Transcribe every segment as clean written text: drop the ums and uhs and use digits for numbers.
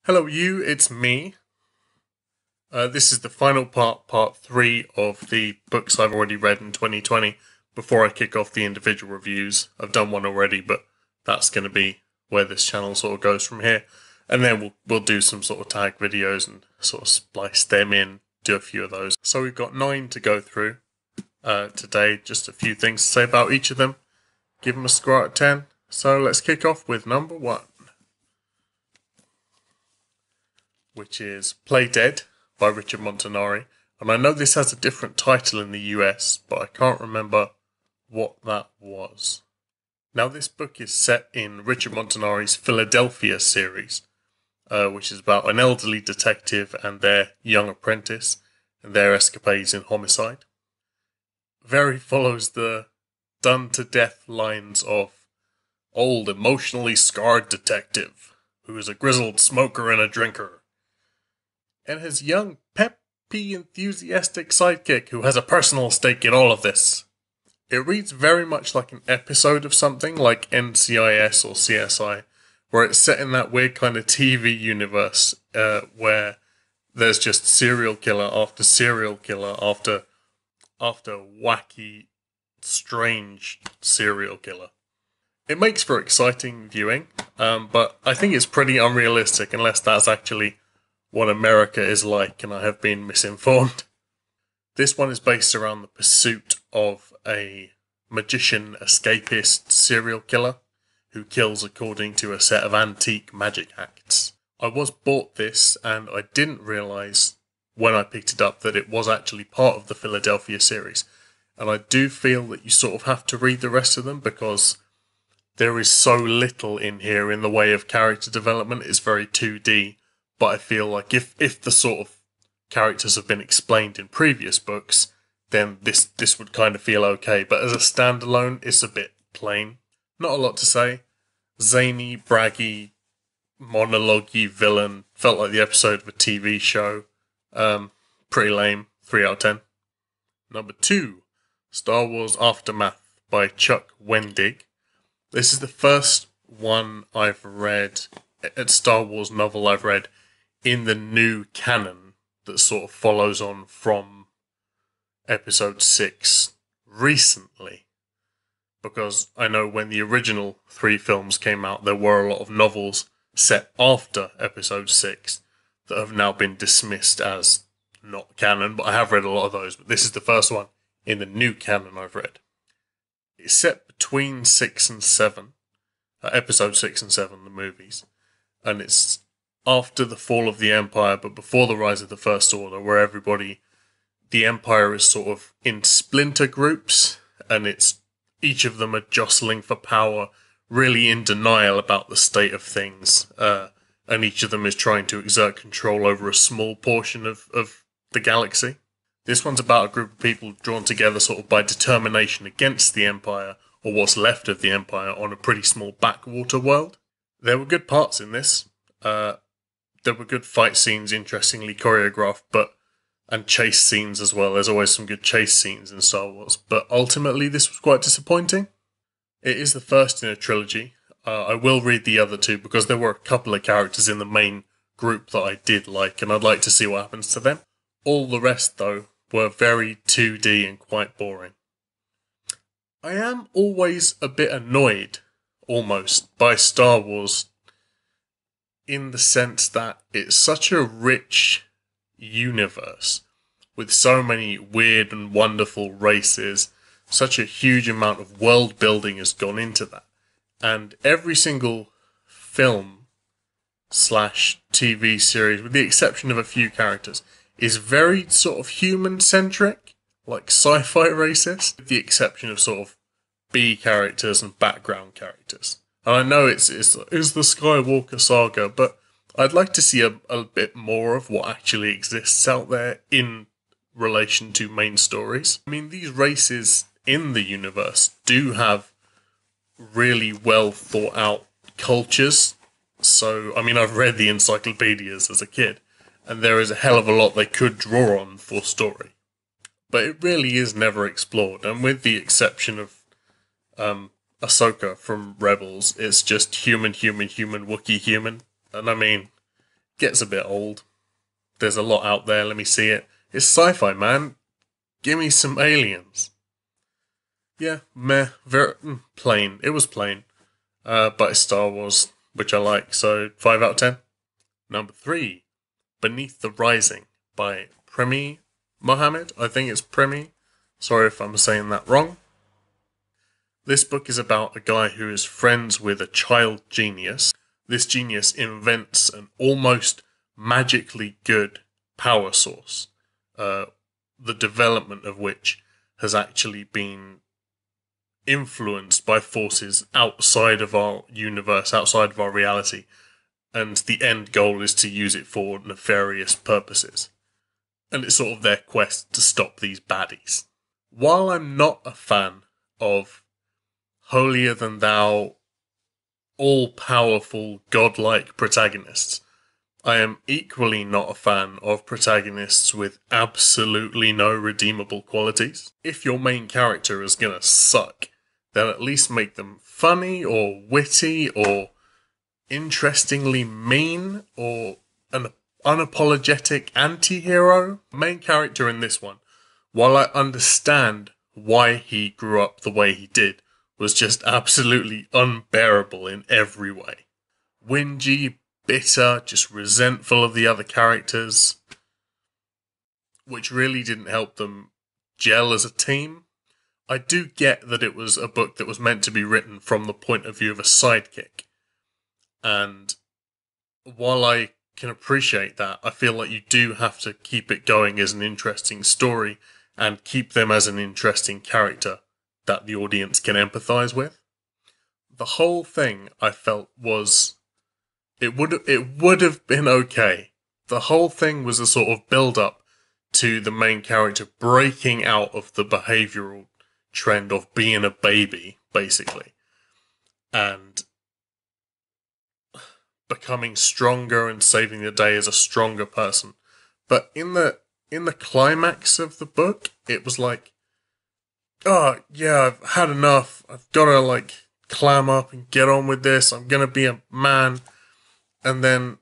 Hello you, it's me. This is the final part 3 of the books I've already read in 2020 before I kick off the individual reviews. I've done one already, but that's going to be where this channel sort of goes from here. And then we'll do some sort of tag videos and sort of splice them in, do a few of those. So we've got 9 to go through today, just a few things to say about each of them. Give them a score out of 10. So let's kick off with number 1. Which is Play Dead by Richard Montanari. And I know this has a different title in the US, but I can't remember what that was. Now this book is set in Richard Montanari's Philadelphia series, which is about an elderly detective and their young apprentice and their escapades in homicide. Very follows the done-to-death lines of old emotionally scarred detective who is a grizzled smoker and a drinker, and his young, peppy, enthusiastic sidekick who has a personal stake in all of this. It reads very much like an episode of something like NCIS or CSI, where it's set in that weird kind of TV universe where there's just serial killer after serial killer after wacky, strange serial killer. It makes for exciting viewing, but I think it's pretty unrealistic unless that's actually what America is like, and I have been misinformed. This one is based around the pursuit of a magician escapist serial killer who kills according to a set of antique magic acts. I was bought this, and I didn't realise when I picked it up that it was actually part of the Philadelphia series. And I do feel that you sort of have to read the rest of them because there is so little in here in the way of character development. It's very 2D. But I feel like if the sort of characters have been explained in previous books, then this would kind of feel okay. But as a standalone, it's a bit plain. Not a lot to say. Zany, braggy, monologue-y villain. Felt like the episode of a TV show. Pretty lame. 3 out of 10. Number 2, Star Wars Aftermath by Chuck Wendig. This is the first one I've read, a Star Wars novel I've read in the new canon that sort of follows on from episode 6 recently. Because I know when the original 3 films came out, there were a lot of novels set after episode 6 that have now been dismissed as not canon, but I have read a lot of those. But this is the first one in the new canon I've read. It's set between 6 and 7, episode 6 and 7, the movies, and it's after the fall of the Empire, but before the rise of the First Order, where the Empire is sort of in splinter groups, and each of them are jostling for power, really in denial about the state of things, and each of them is trying to exert control over a small portion of the galaxy. This one's about a group of people drawn together sort of by determination against the Empire, or what's left of the Empire, on a pretty small backwater world. There were good parts in this. There were good fight scenes, interestingly choreographed, and chase scenes as well. There's always some good chase scenes in Star Wars, but ultimately this was quite disappointing. It is the first in a trilogy. I will read the other 2 because there were a couple of characters in the main group that I did like, and I'd like to see what happens to them. All the rest, though, were very 2D and quite boring. I am always a bit annoyed, almost, by Star Wars in the sense that it's such a rich universe with so many weird and wonderful races. Such a huge amount of world building has gone into that. And every single film / TV series, with the exception of a few characters, is very sort of human-centric, like sci-fi racist, with the exception of sort of B characters and background characters. And I know it's the Skywalker saga, but I'd like to see a bit more of what actually exists out there in relation to main stories. I mean, these races in the universe do have really well thought out cultures. So, I mean, I've read the encyclopedias as a kid, and there is a hell of a lot they could draw on for story. But it really is never explored, and with the exception of Ahsoka from Rebels, it's just human, Wookiee human. And I mean, gets a bit old. There's a lot out there, let me see it. It's sci-fi, man. Give me some aliens. Yeah, meh, very plain. It was plain. But it's Star Wars, which I like, so 5 out of 10. Number 3, Beneath the Rising by Premee Mohammed. I think it's Premee. Sorry if I'm saying that wrong. This book is about a guy who is friends with a child genius. This genius invents an almost magically good power source, the development of which has actually been influenced by forces outside of our universe, outside of our reality, and the end goal is to use it for nefarious purposes. And it's sort of their quest to stop these baddies. While I'm not a fan of holier-than-thou, all-powerful, godlike protagonists, I am equally not a fan of protagonists with absolutely no redeemable qualities. If your main character is gonna suck, then at least make them funny or witty or interestingly mean or an unapologetic anti-hero. Main character in this one, while I understand why he grew up the way he did, was just absolutely unbearable in every way. Whingy, bitter, just resentful of the other characters, which really didn't help them gel as a team. I do get that it was a book that was meant to be written from the point of view of a sidekick. And while I can appreciate that, I feel like you do have to keep it going as an interesting story and keep them as an interesting character that the audience can empathise with. The whole thing, I felt, was... It would have been okay. The whole thing was a sort of build-up to the main character breaking out of the behavioural trend of being a baby, basically, and becoming stronger and saving the day as a stronger person. But in the climax of the book, it was like, oh yeah, I've had enough. I've got to clam up and get on with this. I'm gonna be a man. And then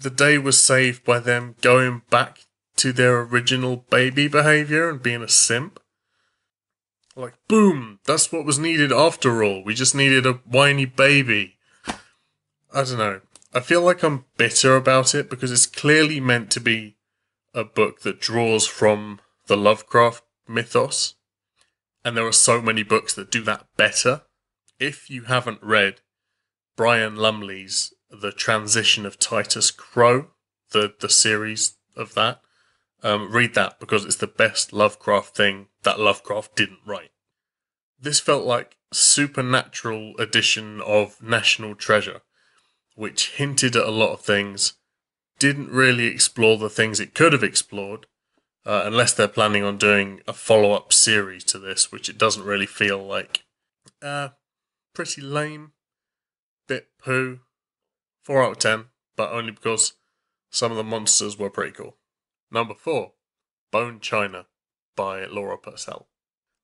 the day was saved by them going back to their original baby behaviour and being a simp. Like, boom, that's what was needed after all. We just needed a whiny baby. I don't know. I feel like I'm bitter about it because it's clearly meant to be a book that draws from the Lovecraft mythos. And there are so many books that do that better. If you haven't read Brian Lumley's The Transition of Titus Crow, the series of that, read that because it's the best Lovecraft thing that Lovecraft didn't write. This felt like supernatural edition of National Treasure, which hinted at a lot of things, didn't really explore the things it could have explored, unless they're planning on doing a follow-up series to this, which it doesn't really feel like. Pretty lame. Bit poo. 4 out of 10, but only because some of the monsters were pretty cool. Number 4, Bone China by Laura Purcell.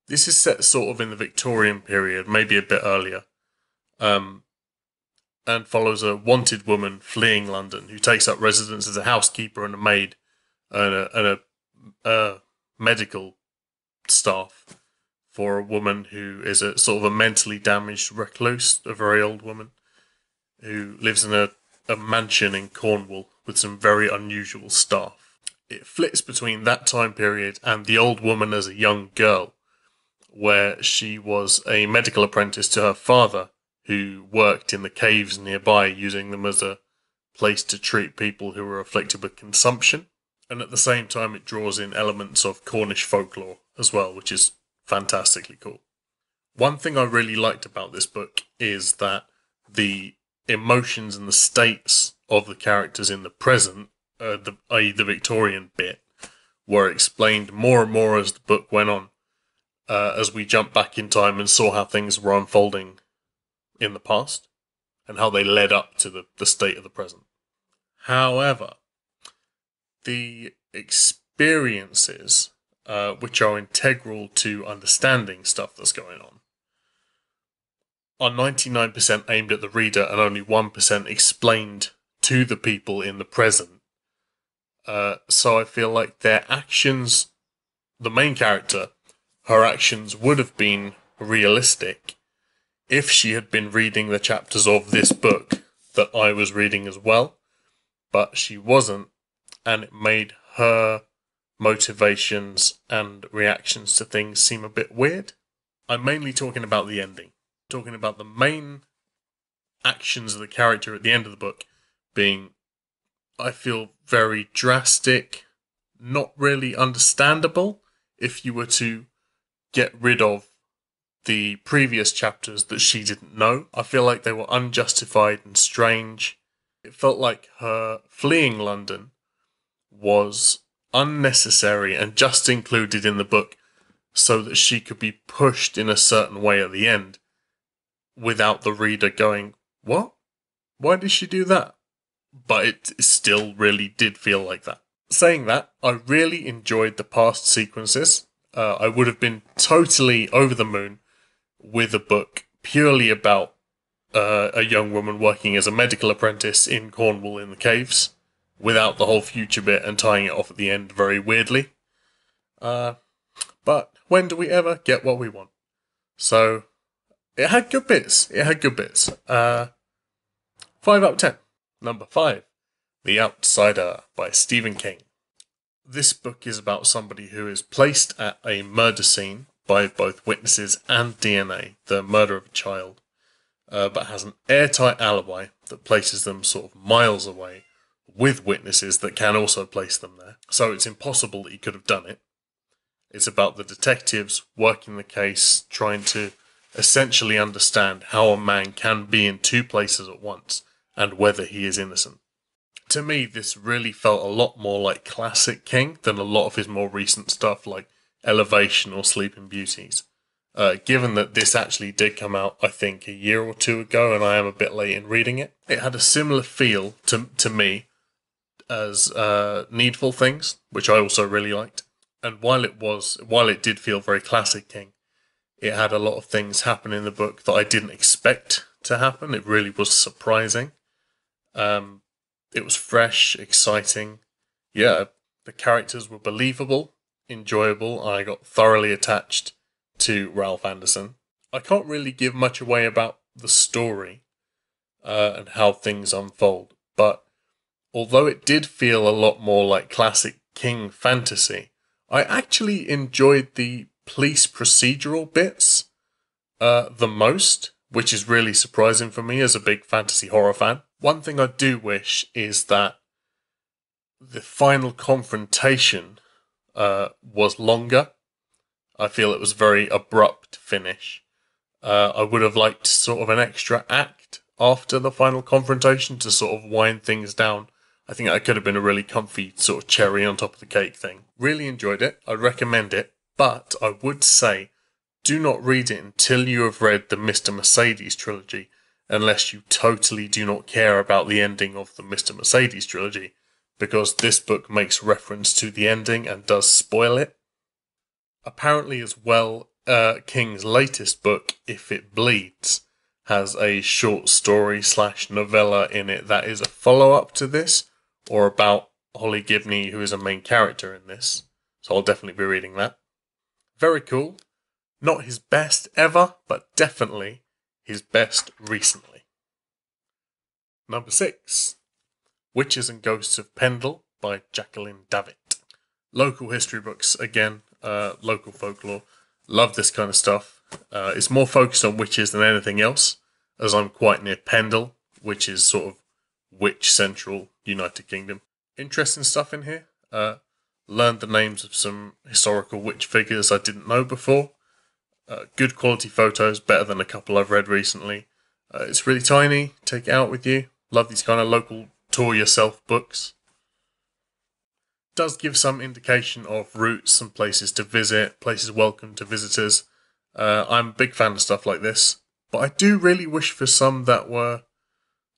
This is set sort of in the Victorian period, maybe a bit earlier, and follows a wanted woman fleeing London who takes up residence as a housekeeper and a maid and a medical staff for a woman who is a sort of a mentally damaged recluse, a very old woman, who lives in a mansion in Cornwall with some very unusual staff. It flits between that time period and the old woman as a young girl, where she was a medical apprentice to her father, who worked in the caves nearby, using them as a place to treat people who were afflicted with consumption. And at the same time, it draws in elements of Cornish folklore as well, which is fantastically cool. One thing I really liked about this book is that the emotions and the states of the characters in the present, i.e. the Victorian bit, were explained more and more as the book went on, as we jumped back in time and saw how things were unfolding in the past and how they led up to the state of the present. However, the experiences which are integral to understanding stuff that's going on are 99% aimed at the reader and only 1% explained to the people in the present. So I feel like their actions, the main character, her actions would have been realistic if she had been reading the chapters of this book that I was reading as well, but she wasn't, and it made her motivations and reactions to things seem a bit weird. I'm mainly talking about the ending, talking about the main actions of the character at the end of the book being, I feel, very drastic, not really understandable if you were to get rid of the previous chapters that she didn't know. I feel like they were unjustified and strange. It felt like her fleeing London was unnecessary and just included in the book so that she could be pushed in a certain way at the end without the reader going, what? Why did she do that? But it still really did feel like that. Saying that, I really enjoyed the past sequences. I would have been totally over the moon with a book purely about a young woman working as a medical apprentice in Cornwall in the caves, without the whole future bit and tying it off at the end very weirdly. But when do we ever get what we want? So, it had good bits. 5 out of 10. Number 5, The Outsider by Stephen King. This book is about somebody who is placed at a murder scene by both witnesses and DNA, the murder of a child, but has an airtight alibi that places them sort of miles away with witnesses that can also place them there. So it's impossible that he could have done it. It's about the detectives working the case, trying to essentially understand how a man can be in two places at once and whether he is innocent. To me, this really felt a lot more like classic King than a lot of his more recent stuff like Elevation or Sleeping Beauties. Given that this actually did come out, I think, a year or two ago, and I am a bit late in reading it, it had a similar feel to me as Needful Things, which I also really liked. And while it did feel very classic King, it had a lot of things happen in the book that I didn't expect to happen. It really was surprising. It was fresh, exciting. Yeah, the characters were believable, enjoyable. I got thoroughly attached to Ralph Anderson. I can't really give much away about the story and how things unfold, but although it did feel a lot more like classic King fantasy, I actually enjoyed the police procedural bits the most, which is really surprising for me as a big fantasy horror fan. One thing I do wish is that the final confrontation was longer. I feel it was a very abrupt finish. I would have liked sort of an extra act after the final confrontation to sort of wind things down. I think that could have been a really comfy sort of cherry on top of the cake thing. Really enjoyed it. I'd recommend it. But I would say, do not read it until you have read the Mr. Mercedes trilogy, unless you totally do not care about the ending of the Mr. Mercedes trilogy, because this book makes reference to the ending and does spoil it. Apparently as well, King's latest book, If It Bleeds, has a short story / novella in it that is a follow-up to this, or about Holly Gibney, who is a main character in this. So I'll definitely be reading that. Very cool. Not his best ever, but definitely his best recently. Number 6, Witches and Ghosts of Pendle by Jacqueline Davitt. Local history books, again, local folklore. Love this kind of stuff. It's more focused on witches than anything else, as I'm quite near Pendle, which is sort of witch central United Kingdom. Interesting stuff in here. Learned the names of some historical witch figures I didn't know before. Good quality photos, better than a couple I've read recently. It's really tiny, take it out with you. Love these kind of local tour yourself books. Does give some indication of routes and places to visit, places welcome to visitors. I'm a big fan of stuff like this, but I do really wish for some that were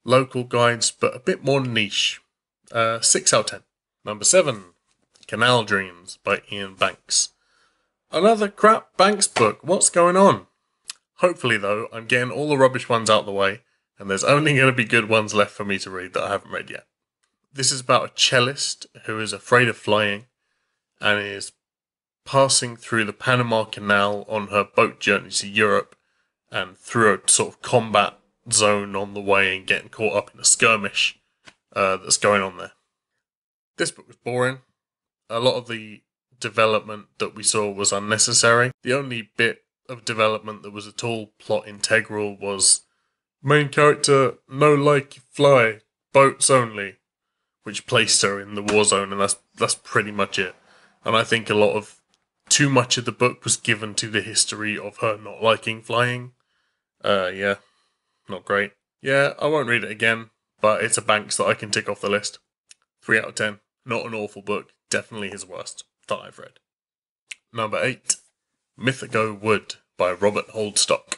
local guides, but a bit more niche. 6 out of 10. Number 7, Canal Dreams by Iain Banks. Another crap Banks book. What's going on? Hopefully, though, I'm getting all the rubbish ones out the way, and there's only going to be good ones left for me to read that I haven't read yet. This is about a cellist who is afraid of flying and is passing through the Panama Canal on her boat journey to Europe and through a sort of combat zone on the way and getting caught up in a skirmish that's going on there. This book was boring. A lot of the development that we saw was unnecessary. The only bit of development that was at all plot integral was main character, no like fly, boats only, which placed her in the war zone, and that's pretty much it. And I think too much of the book was given to the history of her not liking flying. Yeah, not great. Yeah, I won't read it again, but it's a Banks that I can tick off the list. 3 out of 10. Not an awful book. Definitely his worst that I've read. Number 8. Mythago Wood by Robert Holdstock.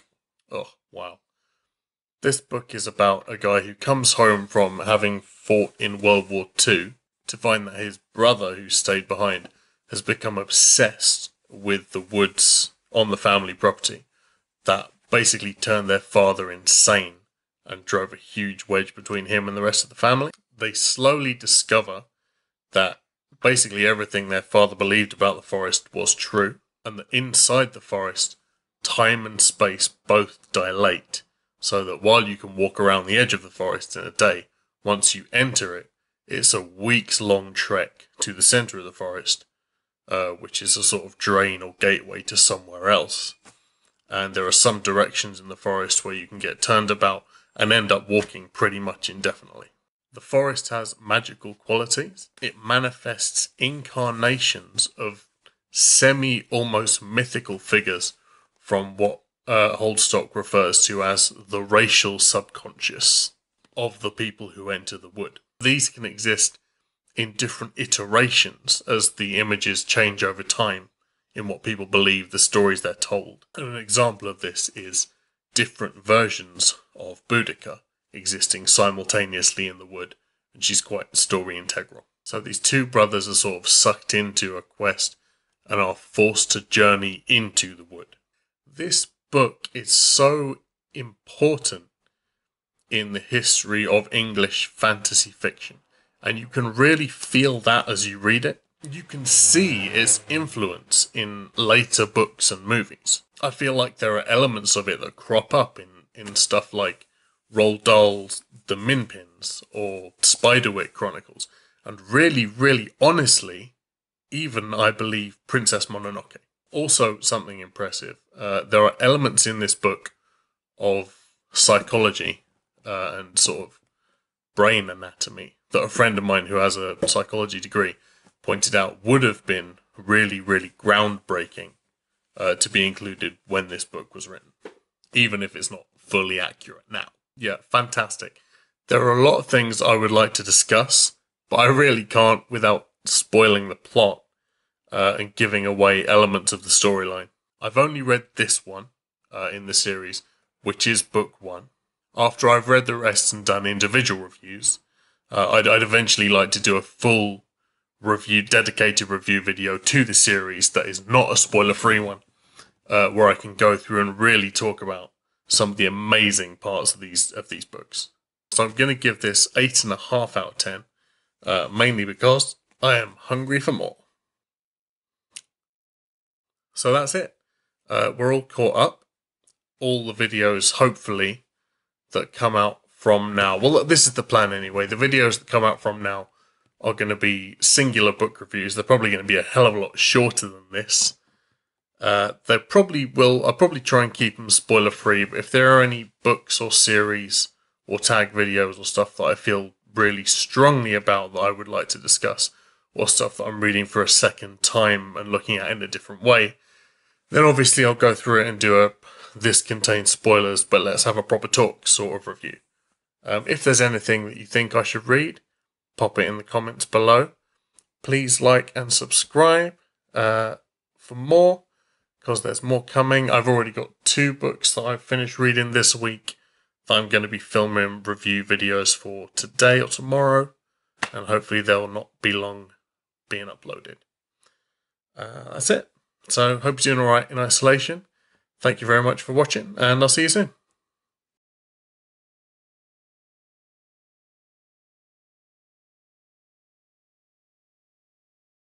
Oh, wow. This book is about a guy who comes home from having fought in World War II to find that his brother, who stayed behind, has become obsessed with the woods on the family property that basically turned their father insane and drove a huge wedge between him and the rest of the family. They slowly discover that basically everything their father believed about the forest was true, and that inside the forest, time and space both dilate, so that while you can walk around the edge of the forest in a day, once you enter it, it's a weeks-long trek to the centre of the forest, which is a sort of drain or gateway to somewhere else. And there are some directions in the forest where you can get turned about and end up walking pretty much indefinitely. The forest has magical qualities. It manifests incarnations of semi-almost mythical figures from what Holdstock refers to as the racial subconscious of the people who enter the wood. These can exist in different iterations as the images change over time in what people believe the stories they're told. And an example of this is different versions of Boudica existing simultaneously in the wood, and she's quite story integral. So these two brothers are sort of sucked into a quest and are forced to journey into the wood. This book is so important in the history of English fantasy fiction, and you can really feel that as you read it. You can see its influence in later books and movies. I feel like there are elements of it that crop up in stuff like Roald Dahl's The Minpins or Spiderwick Chronicles, and really, really honestly, even, I believe, Princess Mononoke. Also, something impressive, there are elements in this book of psychology and sort of brain anatomy that a friend of mine who has a psychology degree pointed out would have been really, really groundbreaking to be included when this book was written, even if it's not fully accurate now. Yeah, fantastic. There are a lot of things I would like to discuss, but I really can't without spoiling the plot and giving away elements of the storyline. I've only read this one in the series, which is book 1. After I've read the rest and done individual reviews, I'd eventually like to do a full review, dedicated review video to the series that is not a spoiler-free one, where I can go through and really talk about some of the amazing parts of these books. So I'm going to give this 8.5 out of 10, mainly because I am hungry for more. So that's it. We're all caught up. All the videos, hopefully, that come out from now. Well, this is the plan anyway. The videos that come out from now are going to be singular book reviews. They're probably going to be a hell of a lot shorter than this. They probably will. I'll probably try and keep them spoiler free. But if there are any books or series or tag videos or stuff that I feel really strongly about that I would like to discuss, or stuff that I'm reading for a second time and looking at in a different way, then obviously I'll go through it and do a this contains spoilers, but let's have a proper talk sort of review. If there's anything that you think I should read, pop it in the comments below. Please like and subscribe for more, because there's more coming. I've already got 2 books that I've finished reading this week that I'm going to be filming review videos for today or tomorrow, and hopefully they'll not be long being uploaded. That's it. So hope you're doing alright in isolation. Thank you very much for watching, and I'll see you soon.